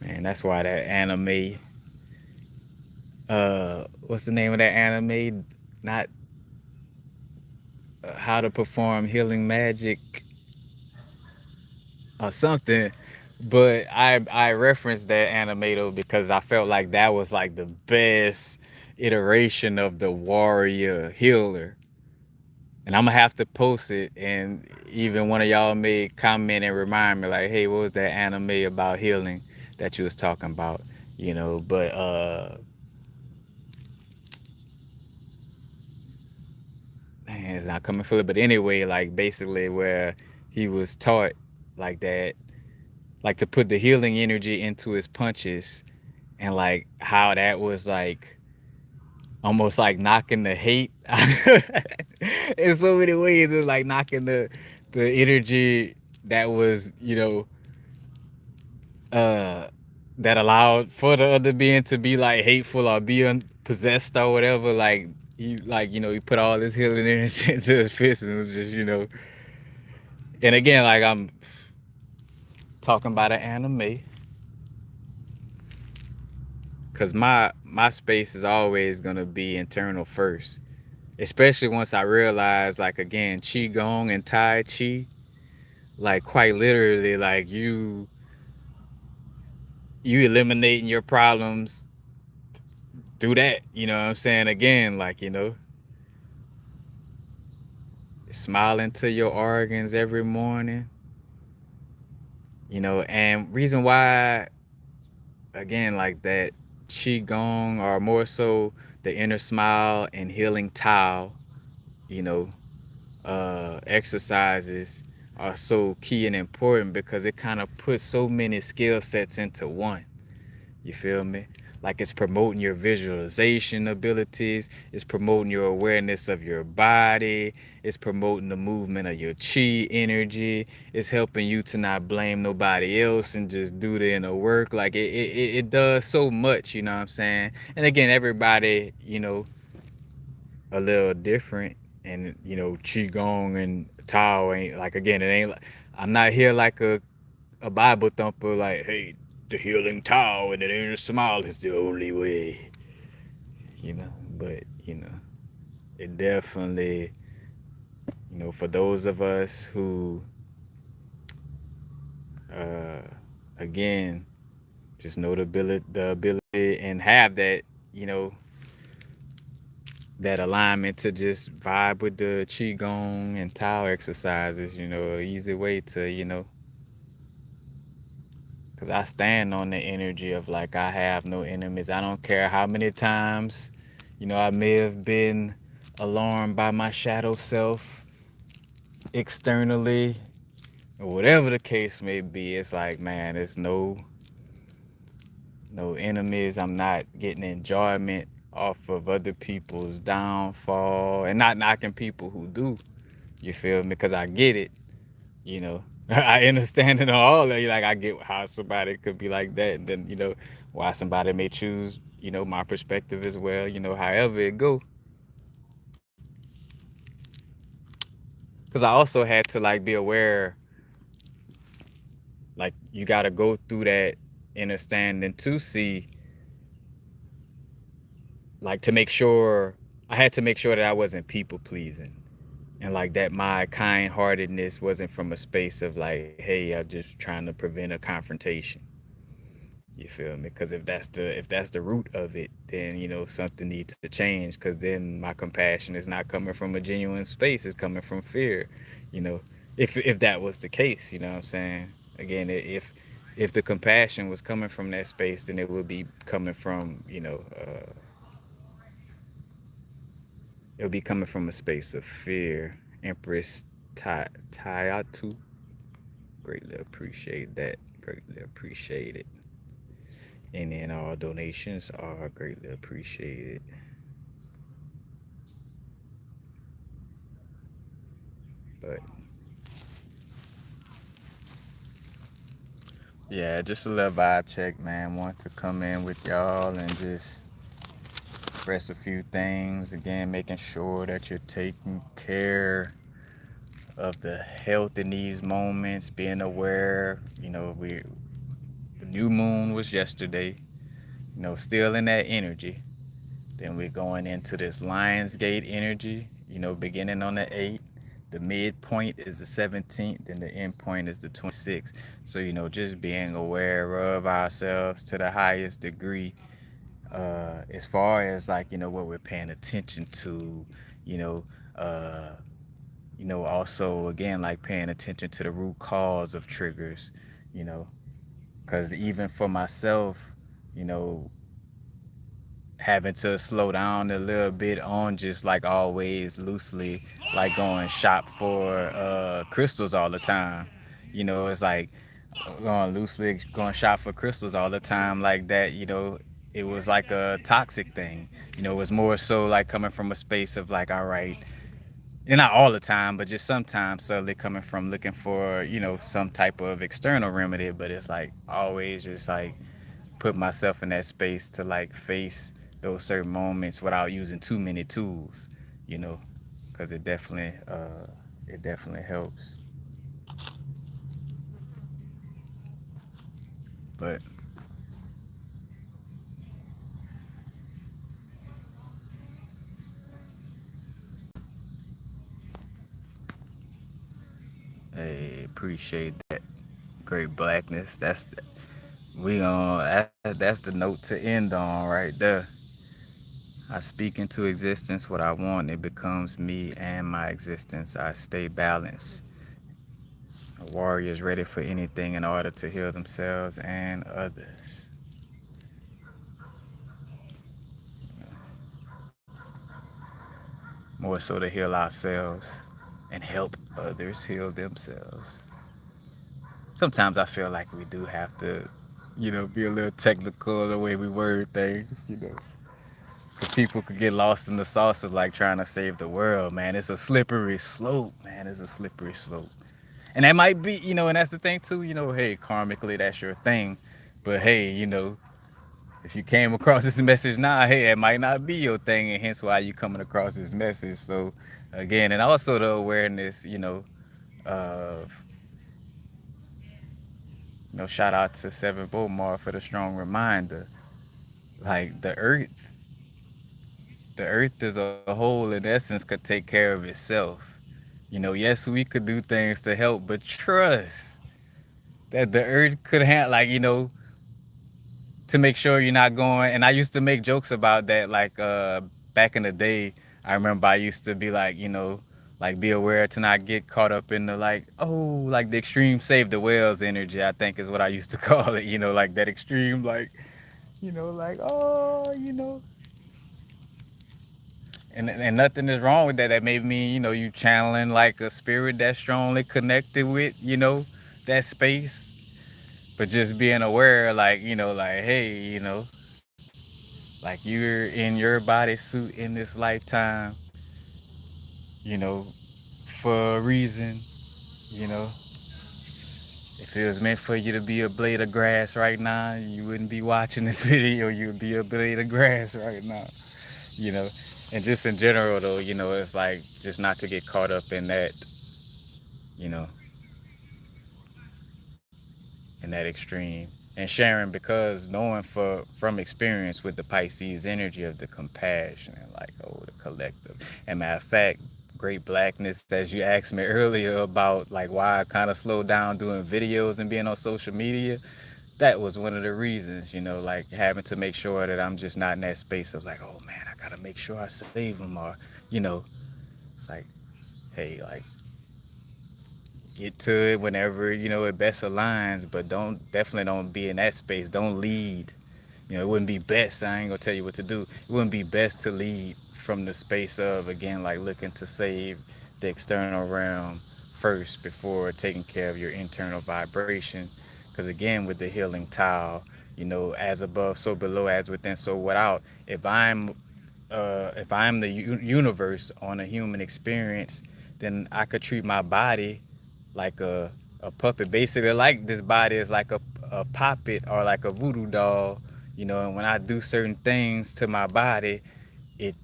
Man, that's why that anime, what's the name of that anime? Not How to Perform Healing Magic or something. But I referenced that anime though, because I felt like that was like the best iteration of the warrior healer. And I'm gonna have to post it, and even one of y'all may comment and remind me, like, hey, what was that anime about healing that you was talking about? But man, it's not coming for it. But anyway, like basically where he was taught like that, like to put the healing energy into his punches, and like how that was like almost like knocking the hate in so many ways. It's like knocking the energy that was, uh that allowed for the other being to be like hateful or be possessed or whatever. Like he put all this healing energy into his fist and it was just, and again, like I'm talking about an anime, because my space is always gonna be internal first, especially once I realize, like, again, qigong and tai chi, like, quite literally, like, you eliminating your problems through that. You know what I'm saying? Again, like, smiling to your organs every morning, and reason why, again, like that qigong, or more so the inner smile and healing Tao, you know exercises are so key and important, because it kind of puts so many skill sets into one. You feel me? Like, it's promoting your visualization abilities, it's promoting your awareness of your body, it's promoting the movement of your chi energy, it's helping you to not blame nobody else and just do the inner work. Like, it does so much, you know what I'm saying? And again, everybody, a little different, and qigong and Tao ain't, like, again, it ain't like, I'm not here like a Bible thumper, like, hey, the healing Tao and the inner smile is the only way, but it definitely, for those of us who, uh again, just know the ability and have that, you know that alignment to just vibe with the qigong and Tao exercises, an easy way to, because I stand on the energy of, like, I have no enemies. I don't care how many times, I may have been alarmed by my shadow self externally, or whatever the case may be. It's like, man, there's no enemies. I'm not getting enjoyment off of other people's downfall, and not knocking people who do. You feel me? Because I get it. I understand it all. Like, I get how somebody could be like that, and then why somebody may choose my perspective as well. However it go. Because I also had to, like, be aware, like, you got to go through that understanding to see, like, to make sure, I had to make sure that I wasn't people pleasing, and, like, that my kind heartedness wasn't from a space of, like, hey, I'm just trying to prevent a confrontation. You feel me? Because if that's the root of it, then something needs to change. Because then my compassion is not coming from a genuine space; it's coming from fear. You know, if that was the case, you know what I'm saying? Again, if the compassion was coming from that space, then it would be coming from, it would be coming from a space of fear. Empress Tayatu, greatly appreciate that. Greatly appreciate it. And then all donations are greatly appreciated. But yeah, just a little vibe check, man. Want to come in with y'all and just express a few things. Again, making sure that you're taking care of the health in these moments, being aware. The new moon was yesterday, still in that energy. Then we're going into this Lionsgate energy, beginning on the 8th. The midpoint is the 17th, and the end point is the 26th. So, just being aware of ourselves to the highest degree, as far as, like, what we're paying attention to, you know, uh, also, again, like, paying attention to the root cause of triggers, you know, because even for myself, you know, having to slow down a little bit on just, like, always loosely, like, going shop for crystals all the time. It's like going shop for crystals all the time like that. it was like a toxic thing. It was more so like coming from a space of like, all right, and not all the time, but just sometimes subtly coming from looking for, some type of external remedy. But it's like always just like put myself in that space to like face those certain moments without using too many tools, you know, because it definitely helps. But I appreciate that great blackness. That's the note to end on right there. I speak into existence what I want. It becomes me and my existence. I stay balanced. A warrior is ready for anything in order to heal themselves and others. More so to heal ourselves and help others heal themselves. Sometimes I feel like we do have to, be a little technical the way we word things. Because people could get lost in the sauce of like trying to save the world, man. It's a slippery slope, man. It's a slippery slope. And that might be, and that's the thing too, hey, karmically, that's your thing. But hey, if you came across this message now, hey, it might not be your thing, and hence why you coming across this message. So again, and also the awareness, of shout out to Seven Bomar for the strong reminder. Like the earth as a whole in essence could take care of itself. Yes, we could do things to help, but trust that the earth could have, like, to make sure you're not going. And I used to make jokes about that, like back in the day. I remember I used to be like, like be aware to not get caught up in the like, oh, like the extreme save the whales energy. I think is what I used to call it. Like that extreme, like, like, oh, and nothing is wrong with that. That may mean, you channeling like a spirit that's strongly connected with, that space. But just being aware, like, like, hey, like you're in your bodysuit in this lifetime, you know, for a reason, you know. If it was meant for you to be a blade of grass right now, you wouldn't be watching this video. You would be a blade of grass right now, you know. And just in general, though, it's like just not to get caught up in that, you know, in that extreme. And sharing because knowing from experience with the Pisces energy of the compassion and like, oh, the collective. And matter of fact, great blackness, as you asked me earlier about like why I kind of slowed down doing videos and being on social media, that was one of the reasons, like having to make sure that I'm just not in that space of like, oh man, I gotta make sure I save them, or, it's like, hey, like, get to it whenever it best aligns, but definitely don't be in that space. Don't lead. It wouldn't be best. I ain't gonna tell you what to do. It wouldn't be best to lead from the space of, again, like looking to save the external realm first before taking care of your internal vibration. Because again, with the healing tile, as above, so below, as within, so without. If I'm the universe on a human experience, then I could treat my body like a puppet. Basically, like this body is like a puppet or like a voodoo doll, and when I do certain things to my body, it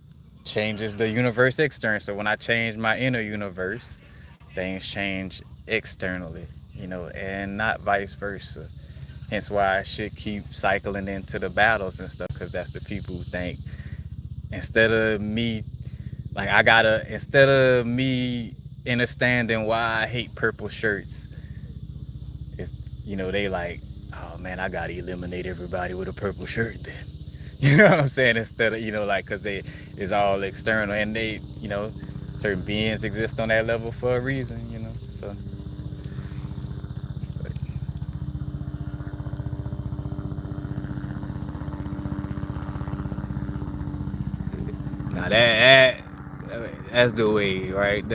changes the universe external. So when I change my inner universe, things change externally, and not vice versa. Hence why I should keep cycling into the battles and stuff, because that's the people who think instead of me, like instead of me understanding why I hate purple shirts, it's, they like, oh man, I gotta eliminate everybody with a purple shirt then. You know what I'm saying? Instead of, like, because it's all external, and certain beings exist on that level for a reason. So, but, now that's the way, right?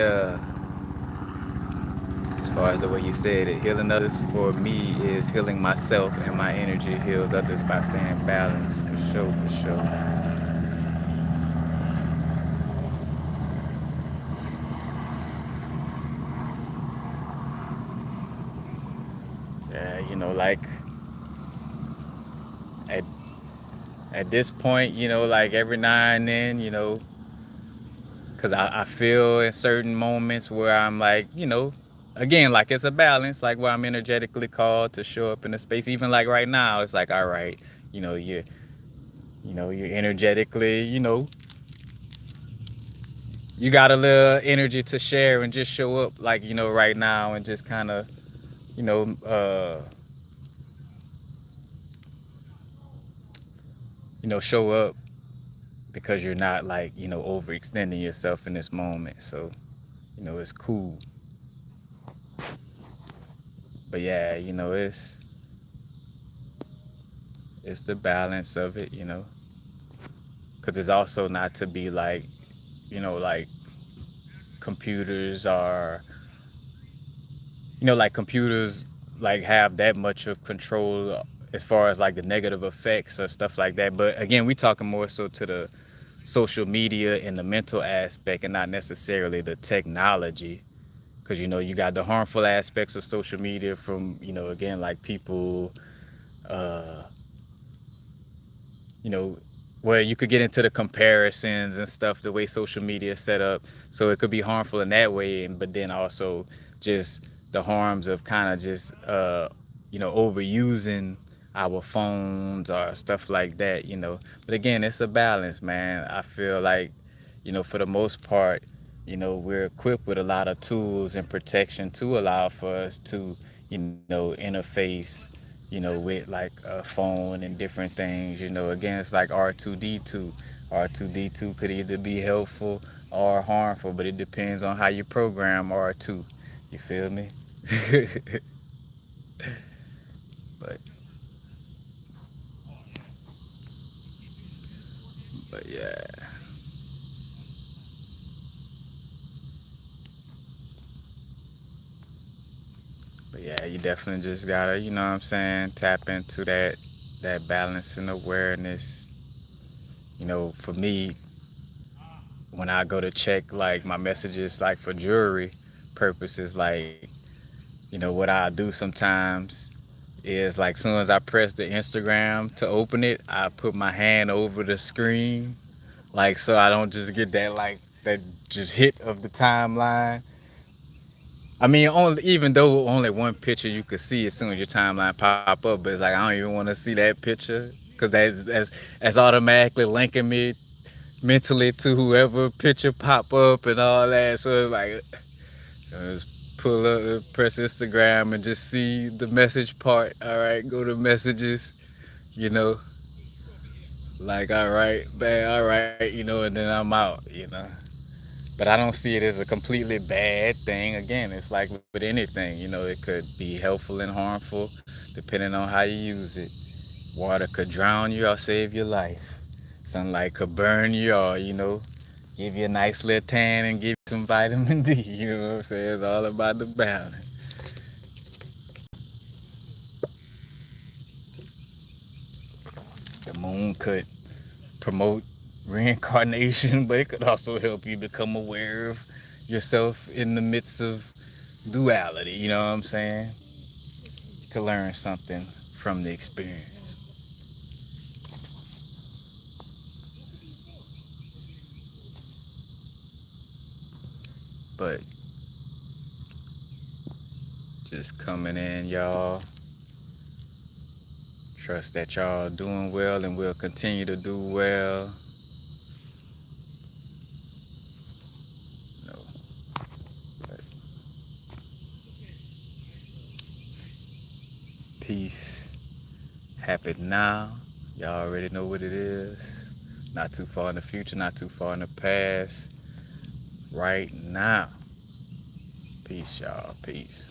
far as the way you said it, healing others for me is healing myself, and my energy heals others by staying balanced. For sure, for sure. Yeah, like at this point, like every now and then, because I feel in certain moments where I'm like, again, like it's a balance, like where I'm energetically called to show up in a space. Even like right now, it's like, all right, you're, you're energetically, you got a little energy to share and just show up, like, right now, and just kind of, you know, uh, show up because you're not like, overextending yourself in this moment. So, it's cool. But yeah, it's the balance of it, because it's also not to be like, like computers are, like computers like have that much of control as far as like the negative effects or stuff like that. But again, we talking more so to the social media and the mental aspect, and not necessarily the technology, because you got the harmful aspects of social media from, again, like people, uh you know where you could get into the comparisons and stuff, the way social media is set up. So it could be harmful in that way, but then also just the harms of kind of just overusing our phones or stuff like that. But again, it's a balance, man. I feel like, for the most part, we're equipped with a lot of tools and protection to allow for us to, interface, with like a phone and different things. Again, it's like R2D2. R2D2 could either be helpful or harmful, but it depends on how you program R2. You feel me? but but yeah. But yeah, you definitely just gotta, what I'm saying, tap into that balance and awareness. For me, when I go to check like my messages, like for jewelry purposes, like, what I do sometimes is like soon as I press the Instagram to open it, I put my hand over the screen, like so I don't just get that like that just hit of the timeline. I mean, only even though only one picture you could see as soon as your timeline pop up, but it's like I don't even want to see that picture because that's automatically linking me mentally to whoever picture pop up and all that. So it's like just pull up, press Instagram, and just see the message part. All right, go to messages. You know, like all right, man, all right, and then I'm out. But I don't see it as a completely bad thing. Again, it's like with anything, it could be helpful and harmful depending on how you use it. Water could drown you or save your life. Sunlight could burn you or, give you a nice little tan and give you some vitamin D. You know what I'm saying? It's all about the balance. The moon could promote reincarnation, but it could also help you become aware of yourself in the midst of duality. You know what I'm saying? You could learn something from the experience. But just coming in, y'all. Trust that y'all doing well and will continue to do well. You know, peace. Happen now. Y'all already know what it is. Not too far in the future, not too far in the past. Right now. Peace, y'all. Peace.